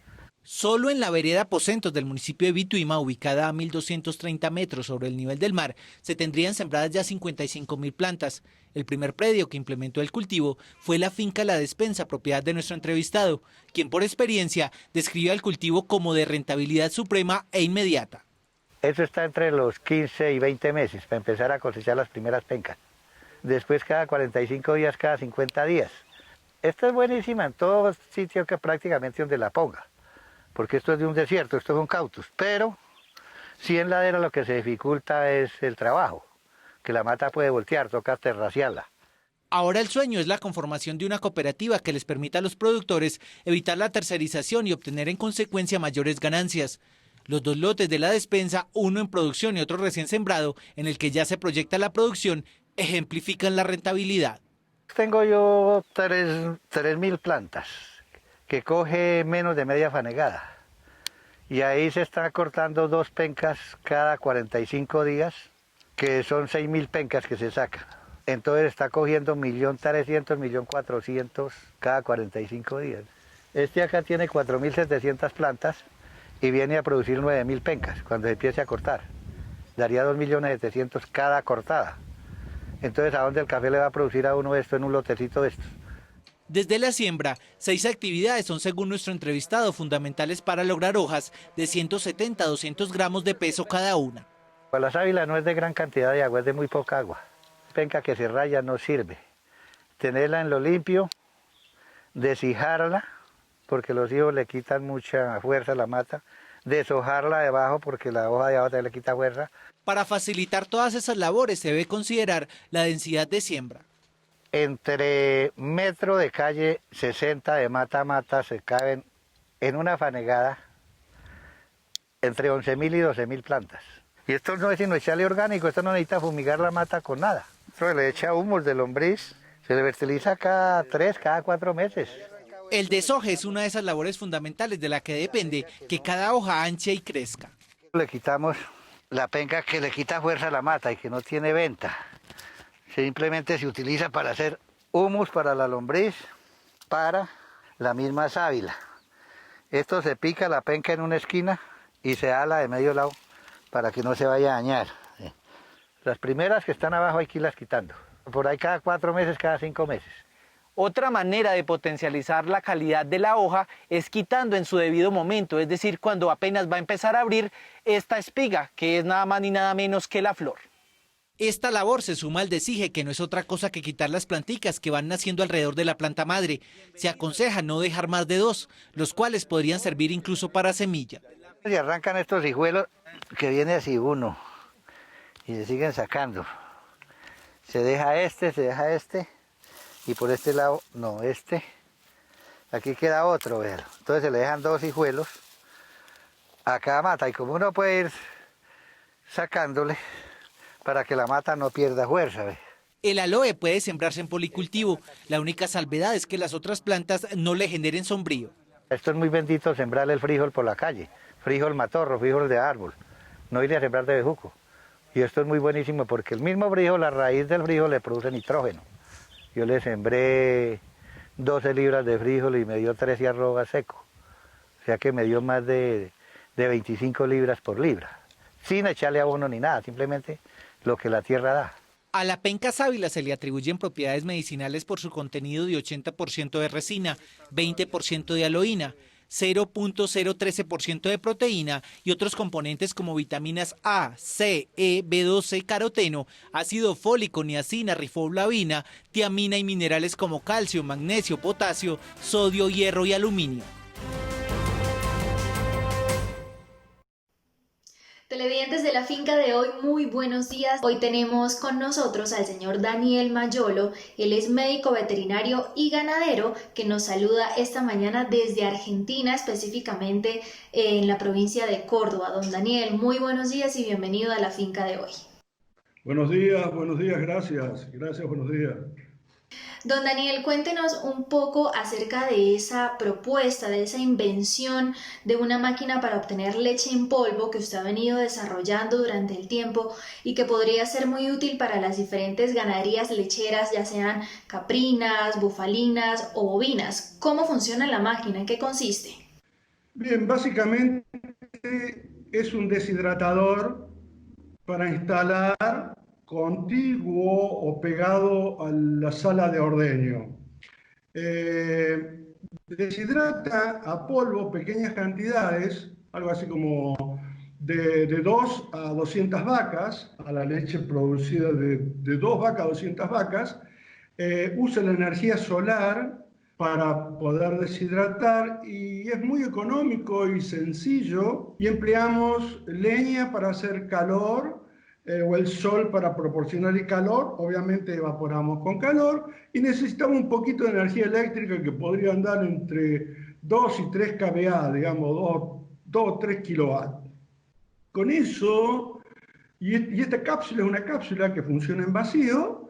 Solo en la vereda Posentos del municipio de Vituima, ubicada a 1.230 metros sobre el nivel del mar, se tendrían sembradas ya 55.000 plantas. El primer predio que implementó el cultivo fue la finca La Despensa, propiedad de nuestro entrevistado, quien por experiencia describió el cultivo como de rentabilidad suprema e inmediata. Eso está entre los 15 y 20 meses para empezar a cosechar las primeras pencas. Después cada 45 días, cada 50 días. Esta es buenísima en todo sitio que prácticamente donde la ponga. Porque esto es de un desierto, esto es un cautus, pero sí en ladera lo que se dificulta es el trabajo, que la mata puede voltear, toca terraciarla. Ahora el sueño es la conformación de una cooperativa que les permita a los productores evitar la tercerización y obtener en consecuencia mayores ganancias. Los 2 lotes de La Despensa, uno en producción y otro recién sembrado, en el que ya se proyecta la producción, ejemplifican la rentabilidad. Tengo yo 3.000 plantas, que coge menos de media fanegada. Y ahí se está cortando 2 pencas cada 45 días, que son 6.000 pencas que se sacan. Entonces está cogiendo 1.300.000, 1.400.000 cada 45 días. Este acá tiene 4.700 plantas y viene a producir 9.000 pencas cuando se empiece a cortar. Daría 2.700.000 cada cortada. Entonces, ¿a dónde el café le va a producir a uno esto en un lotecito de estos? Desde la siembra, 6 actividades son, según nuestro entrevistado, fundamentales para lograr hojas de 170 a 200 gramos de peso cada una. Para la sábila no es de gran cantidad de agua, es de muy poca agua. Penca que se raya no sirve. Tenerla en lo limpio, deshijarla, porque los hijos le quitan mucha fuerza a la mata, deshojarla de abajo porque la hoja de abajo también le quita fuerza. Para facilitar todas esas labores se debe considerar la densidad de siembra. Entre metro de calle 60 de mata a mata se caben en una fanegada entre 11.000 y 12.000 plantas. Y esto no es sino echarle orgánico, esto no necesita fumigar la mata con nada. Esto se le echa humus de lombriz, se le fertiliza cada 3, cada 4 meses. El deshoje es una de esas labores fundamentales de la que depende que cada hoja anche y crezca. Le quitamos la penca que le quita fuerza a la mata y que no tiene venta. Simplemente se utiliza para hacer humus para la lombriz, para la misma sábila. Esto se pica la penca en una esquina y se ala de medio lado para que no se vaya a dañar. Las primeras que están abajo hay que irlas quitando. Por ahí cada 4 meses, cada 5 meses. Otra manera de potencializar la calidad de la hoja es quitando en su debido momento, es decir, cuando apenas va a empezar a abrir esta espiga, que es nada más ni nada menos que la flor. Esta labor se suma al deshige, que no es otra cosa que quitar las planticas que van naciendo alrededor de la planta madre. Se aconseja no dejar más de 2, los cuales podrían servir incluso para semilla. Y arrancan estos hijuelos que viene así uno y se siguen sacando. Se deja este y por este lado no, este. Aquí queda otro, vean. Entonces se le dejan 2 hijuelos a cada mata y como uno puede ir sacándole para que la mata no pierda fuerza. ¿Ve? El aloe puede sembrarse en policultivo. La única salvedad es que las otras plantas no le generen sombrío. Esto es muy bendito sembrarle el frijol por la calle. Frijol matorro, frijol de árbol. No ir a sembrar de bejuco. Y esto es muy buenísimo porque el mismo frijol, la raíz del frijol le produce nitrógeno. Yo le sembré 12 libras de frijol y me dio 13 arrobas seco. O sea que me dio más de 25 libras por libra. Sin echarle abono ni nada, simplemente lo que la tierra da. A la penca sábila se le atribuyen propiedades medicinales por su contenido de 80% de resina, 20% de aloína, 0.013% de proteína y otros componentes como vitaminas A, C, E, B12, caroteno, ácido fólico, niacina, rifoblavina, tiamina y minerales como calcio, magnesio, potasio, sodio, hierro y aluminio. Televidentes de la finca de hoy, muy buenos días. Hoy tenemos con nosotros al señor Daniel Mayolo. Él es médico veterinario y ganadero que nos saluda esta mañana desde Argentina, específicamente en la provincia de Córdoba. Don Daniel, muy buenos días y bienvenido a la finca de hoy. Buenos días, gracias. Gracias, buenos días. Don Daniel, cuéntenos un poco acerca de esa propuesta, de esa invención de una máquina para obtener leche en polvo que usted ha venido desarrollando durante el tiempo y que podría ser muy útil para las diferentes ganaderías lecheras, ya sean caprinas, bufalinas o bovinas. ¿Cómo funciona la máquina? ¿En qué consiste? Bien, básicamente es un deshidratador para instalar contiguo o pegado a la sala de ordeño. Deshidrata a polvo pequeñas cantidades, algo así como de 2 a 200 vacas, a la leche producida de 2 vacas a 200 vacas, usa la energía solar para poder deshidratar y es muy económico y sencillo y empleamos leña para hacer calor o el sol para proporcionar el calor, obviamente evaporamos con calor y necesitamos un poquito de energía eléctrica que podría andar entre 2 y 3 kVA, digamos 2 o 3 kilovatios. Con eso, y esta cápsula es una cápsula que funciona en vacío,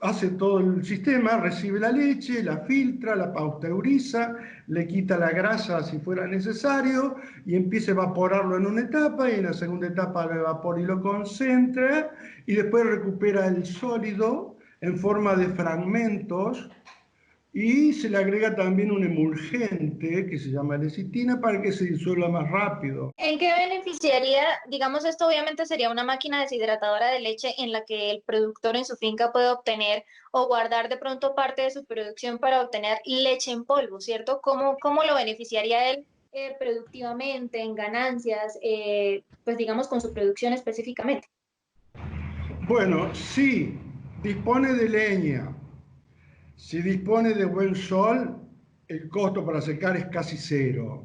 hace todo el sistema, recibe la leche, la filtra, la pasteuriza, le quita la grasa si fuera necesario y empieza a evaporarlo en una etapa y en la segunda etapa lo evapora y lo concentra y después recupera el sólido en forma de fragmentos y se le agrega también un emulgente que se llama lecitina para que se disuelva más rápido. ¿En qué beneficiaría, digamos, esto obviamente sería una máquina deshidratadora de leche en la que el productor en su finca puede obtener o guardar de pronto parte de su producción para obtener leche en polvo, ¿cierto? ¿Cómo lo beneficiaría él productivamente, en ganancias, pues digamos con su producción específicamente? Bueno, sí, dispone de leña. Si dispone de buen sol, el costo para secar es casi cero.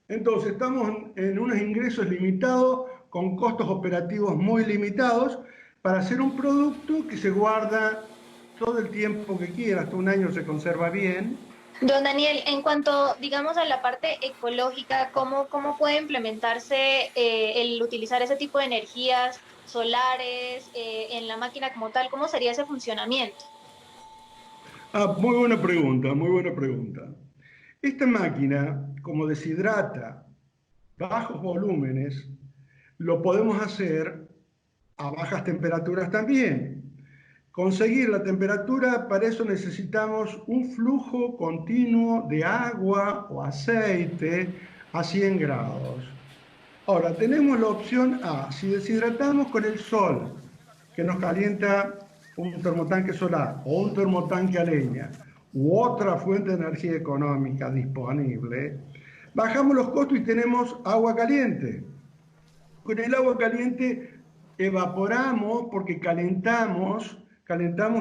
Entonces estamos en unos ingresos limitados con costos operativos muy limitados para hacer un producto que se guarda todo el tiempo que quiera, hasta un año se conserva bien. Don Daniel, en cuanto, digamos, a la parte ecológica, ¿cómo puede implementarse el utilizar ese tipo de energías solares en la máquina como tal? ¿Cómo sería ese funcionamiento? Muy buena pregunta, muy buena pregunta. Esta máquina, como deshidrata bajos volúmenes, lo podemos hacer a bajas temperaturas también. Conseguir la temperatura, para eso necesitamos un flujo continuo de agua o aceite a 100 grados. Ahora, tenemos la opción A, si deshidratamos con el sol, que nos calienta un termotanque solar o un termotanque a leña u otra fuente de energía económica disponible, bajamos los costos y tenemos agua caliente. Con el agua caliente evaporamos porque calentamos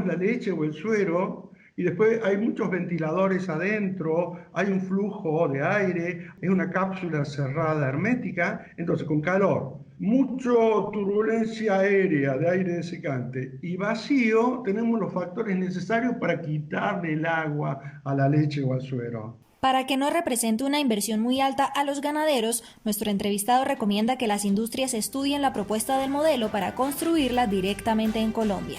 la leche o el suero y después hay muchos ventiladores adentro, hay un flujo de aire, es una cápsula cerrada hermética, entonces con calor, mucha turbulencia aérea de aire desecante y vacío, tenemos los factores necesarios para quitarle el agua a la leche o al suero. Para que no represente una inversión muy alta a los ganaderos, nuestro entrevistado recomienda que las industrias estudien la propuesta del modelo para construirla directamente en Colombia.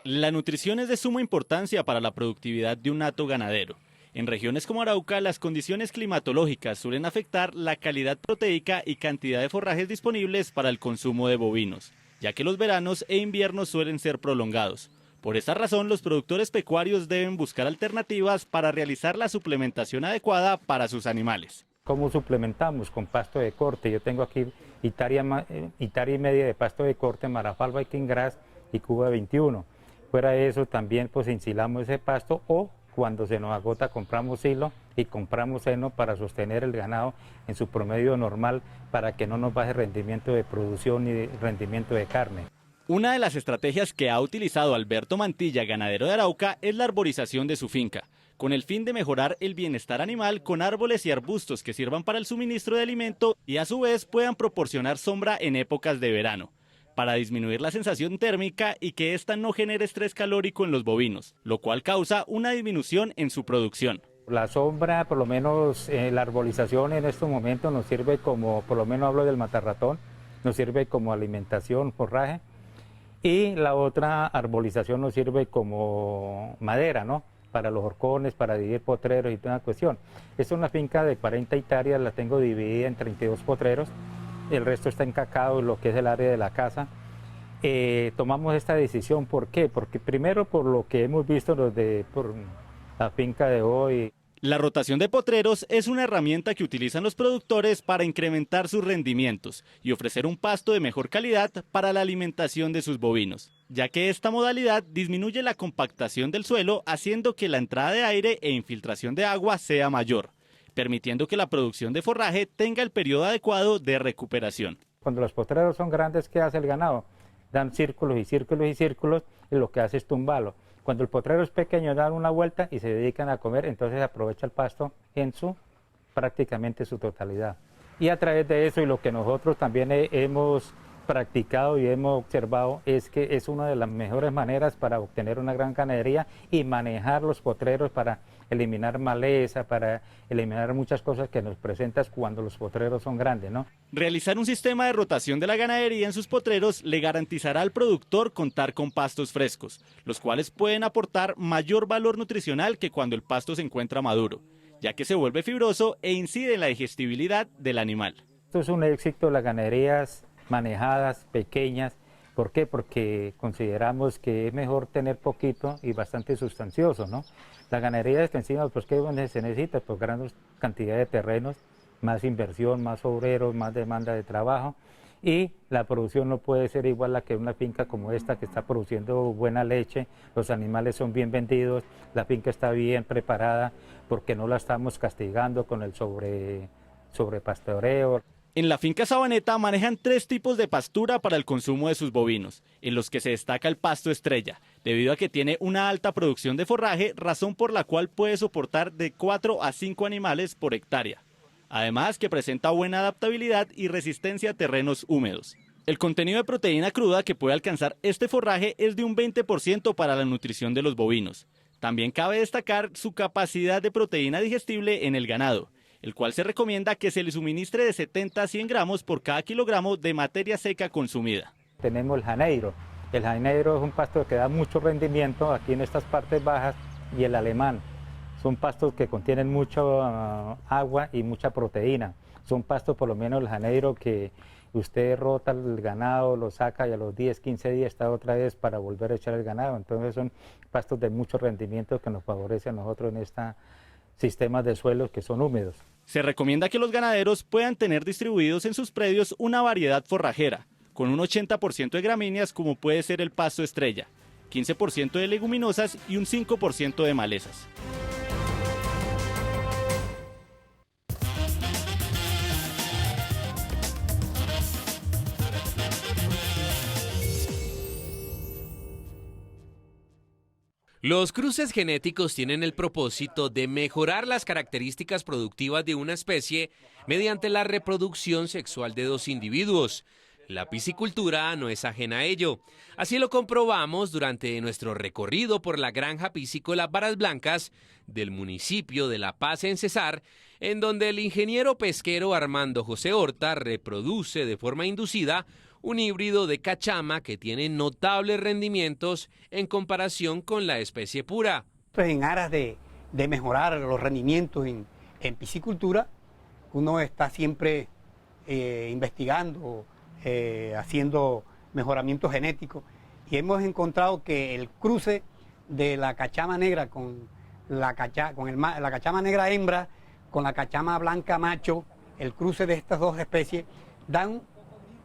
La nutrición es de suma importancia para la productividad de un hato ganadero. En regiones como Arauca, las condiciones climatológicas suelen afectar la calidad proteica y cantidad de forrajes disponibles para el consumo de bovinos, ya que los veranos e inviernos suelen ser prolongados. Por esta razón, los productores pecuarios deben buscar alternativas para realizar la suplementación adecuada para sus animales. ¿Cómo suplementamos? Con pasto de corte. Yo tengo aquí hectárea y media de pasto de corte, Marafal Viking Grass y Cuba 21. Fuera de eso también pues ensilamos ese pasto o cuando se nos agota compramos hilo y compramos heno para sostener el ganado en su promedio normal para que no nos baje rendimiento de producción ni de rendimiento de carne. Una de las estrategias que ha utilizado Alberto Mantilla, ganadero de Arauca, es la arborización de su finca, con el fin de mejorar el bienestar animal con árboles y arbustos que sirvan para el suministro de alimento y a su vez puedan proporcionar sombra en épocas de verano, para disminuir la sensación térmica y que ésta no genere estrés calórico en los bovinos, lo cual causa una disminución en su producción. La sombra, por lo menos la arbolización en estos momentos nos sirve como, por lo menos hablo del matarratón, nos sirve como alimentación, forraje, y la otra arbolización nos sirve como madera, ¿no? Para los horcones, para dividir potreros y toda la cuestión. Esta es una finca de 40 hectáreas, la tengo dividida en 32 potreros. El resto está en cacao, lo que es el área de la casa. Tomamos esta decisión, ¿por qué? Porque primero por lo que hemos visto por la finca de hoy. La rotación de potreros es una herramienta que utilizan los productores para incrementar sus rendimientos y ofrecer un pasto de mejor calidad para la alimentación de sus bovinos, ya que esta modalidad disminuye la compactación del suelo, haciendo que la entrada de aire e infiltración de agua sea mayor, permitiendo que la producción de forraje tenga el periodo adecuado de recuperación. Cuando los potreros son grandes, ¿qué hace el ganado? Dan círculos y círculos y círculos y lo que hace es tumbarlo. Cuando el potrero es pequeño dan una vuelta y se dedican a comer, entonces aprovecha el pasto en prácticamente su totalidad. Y a través de eso y lo que nosotros también hemos practicado y hemos observado es que es una de las mejores maneras para obtener una gran ganadería y manejar los potreros para eliminar maleza, para eliminar muchas cosas que nos presentas cuando los potreros son grandes, ¿no? Realizar un sistema de rotación de la ganadería en sus potreros le garantizará al productor contar con pastos frescos, los cuales pueden aportar mayor valor nutricional que cuando el pasto se encuentra maduro, ya que se vuelve fibroso e incide en la digestibilidad del animal. Esto es un éxito de las ganaderías manejadas, pequeñas. ¿Por qué? Porque consideramos que es mejor tener poquito y bastante sustancioso, ¿no? La ganadería extensiva, pues, ¿qué se necesita? Pues grandes cantidades de terrenos, más inversión, más obreros, más demanda de trabajo, y la producción no puede ser igual a que una finca como esta que está produciendo buena leche, los animales son bien vendidos, la finca está bien preparada porque no la estamos castigando con el sobrepastoreo. En la finca Sabaneta manejan 3 tipos de pastura para el consumo de sus bovinos, en los que se destaca el pasto estrella, debido a que tiene una alta producción de forraje, razón por la cual puede soportar de 4 a 5 animales por hectárea. Además que presenta buena adaptabilidad y resistencia a terrenos húmedos. El contenido de proteína cruda que puede alcanzar este forraje es de un 20% para la nutrición de los bovinos. También cabe destacar su capacidad de proteína digestible en el ganado, el cual se recomienda que se le suministre de 70 a 100 gramos por cada kilogramo de materia seca consumida. Tenemos el janeiro. El janeiro es un pasto que da mucho rendimiento aquí en estas partes bajas, y el alemán. Son pastos que contienen mucha agua y mucha proteína. Son pastos, por lo menos el janeiro, que usted rota el ganado, lo saca y a los 10, 15 días está otra vez para volver a echar el ganado. Entonces son pastos de mucho rendimiento que nos favorecen a nosotros en esta sistemas de suelos que son húmedos. Se recomienda que los ganaderos puedan tener distribuidos en sus predios una variedad forrajera, con un 80% de gramíneas como puede ser el pasto estrella, 15% de leguminosas y un 5% de malezas. Los cruces genéticos tienen el propósito de mejorar las características productivas de una especie mediante la reproducción sexual de 2 individuos. La piscicultura no es ajena a ello. Así lo comprobamos durante nuestro recorrido por la granja piscícola Varas Blancas del municipio de La Paz en Cesar, en donde el ingeniero pesquero Armando José Horta reproduce de forma inducida un híbrido de cachama que tiene notables rendimientos en comparación con la especie pura. En aras de mejorar los rendimientos en piscicultura, uno está siempre investigando, haciendo mejoramientos genéticos, y hemos encontrado que el cruce de la cachama negra con la cachama negra hembra con la cachama blanca macho, el cruce de estas 2 especies dan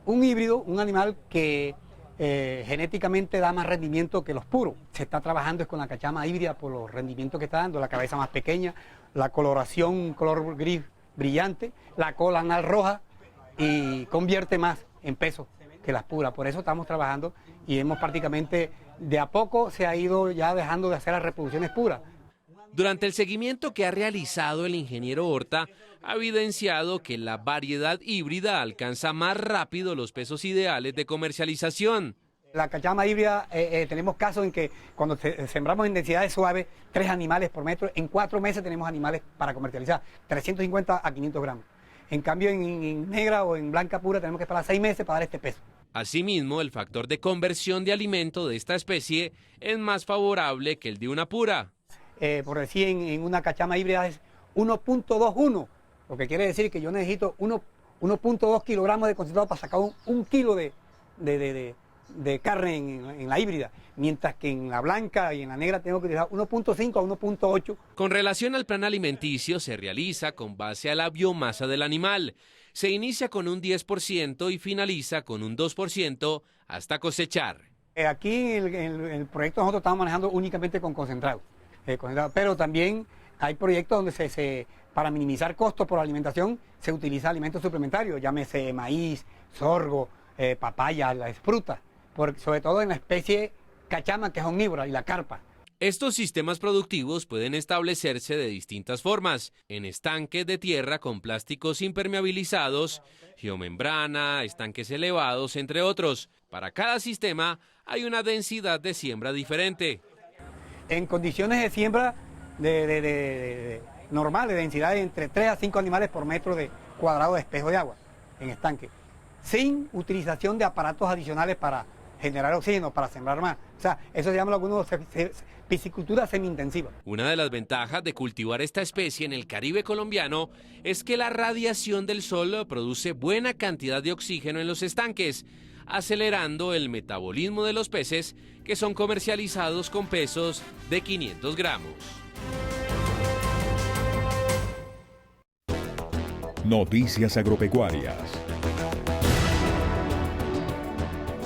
un híbrido, un animal que genéticamente da más rendimiento que los puros. Se está trabajando con la cachama híbrida por los rendimientos que está dando, la cabeza más pequeña, la coloración, un color gris brillante, la cola anal roja, y convierte más en peso que las puras. Por eso estamos trabajando y hemos prácticamente, de a poco se ha ido ya dejando de hacer las reproducciones puras. Durante el seguimiento que ha realizado el ingeniero Horta, ha evidenciado que la variedad híbrida alcanza más rápido los pesos ideales de comercialización. La cachama híbrida, tenemos casos en que cuando sembramos en densidades suaves, 3 animales por metro, en 4 meses tenemos animales para comercializar, 350 a 500 gramos. En cambio, en negra o en blanca pura tenemos que esperar 6 meses para dar este peso. Asimismo, el factor de conversión de alimento de esta especie es más favorable que el de una pura. Por decir, en una cachama híbrida es 1.21, lo que quiere decir que yo necesito 1.2 kilogramos de concentrado para sacar un kilo de carne en la híbrida, mientras que en la blanca y en la negra tengo que utilizar 1.5 a 1.8. Con relación al plan alimenticio, se realiza con base a la biomasa del animal. Se inicia con un 10% y finaliza con un 2% hasta cosechar. Aquí en el proyecto nosotros estamos manejando únicamente con concentrado, pero también hay proyectos donde para minimizar costos por alimentación se utiliza alimentos suplementarios, llámese maíz, sorgo, papaya, las frutas, sobre todo en la especie cachama, que es omnívora, y la carpa. Estos sistemas productivos pueden establecerse de distintas formas, en estanques de tierra con plásticos impermeabilizados, geomembrana, estanques elevados, entre otros. Para cada sistema hay una densidad de siembra diferente. En condiciones de siembra normal, de densidad de entre 3 a 5 animales por metro de cuadrado de espejo de agua en estanque, sin utilización de aparatos adicionales para generar oxígeno, para sembrar más. O sea, eso se llama algunos piscicultura semi-intensiva. Una de las ventajas de cultivar esta especie en el Caribe colombiano es que la radiación del sol produce buena cantidad de oxígeno en los estanques, acelerando el metabolismo de los peces, que son comercializados con pesos de 500 gramos. Noticias agropecuarias.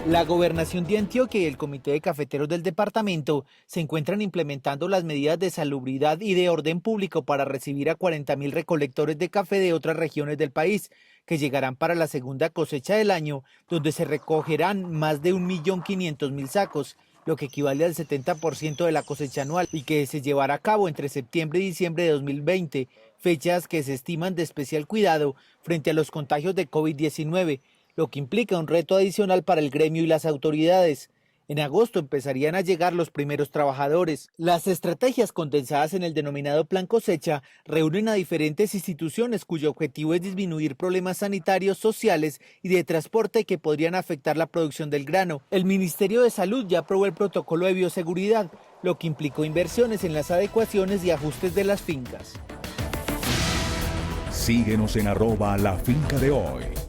La Gobernación de Antioquia y el Comité de Cafeteros del departamento se encuentran implementando las medidas de salubridad y de orden público para recibir a 40.000 recolectores de café de otras regiones del país, que llegarán para la segunda cosecha del año, donde se recogerán más de 1.500.000 sacos, lo que equivale al 70% de la cosecha anual, y que se llevará a cabo entre septiembre y diciembre de 2020, fechas que se estiman de especial cuidado frente a los contagios de COVID-19, lo que implica un reto adicional para el gremio y las autoridades. En agosto empezarían a llegar los primeros trabajadores. Las estrategias condensadas en el denominado Plan Cosecha reúnen a diferentes instituciones cuyo objetivo es disminuir problemas sanitarios, sociales y de transporte que podrían afectar la producción del grano. El Ministerio de Salud ya aprobó el protocolo de bioseguridad, lo que implicó inversiones en las adecuaciones y ajustes de las fincas. Síguenos en @lafincadehoy.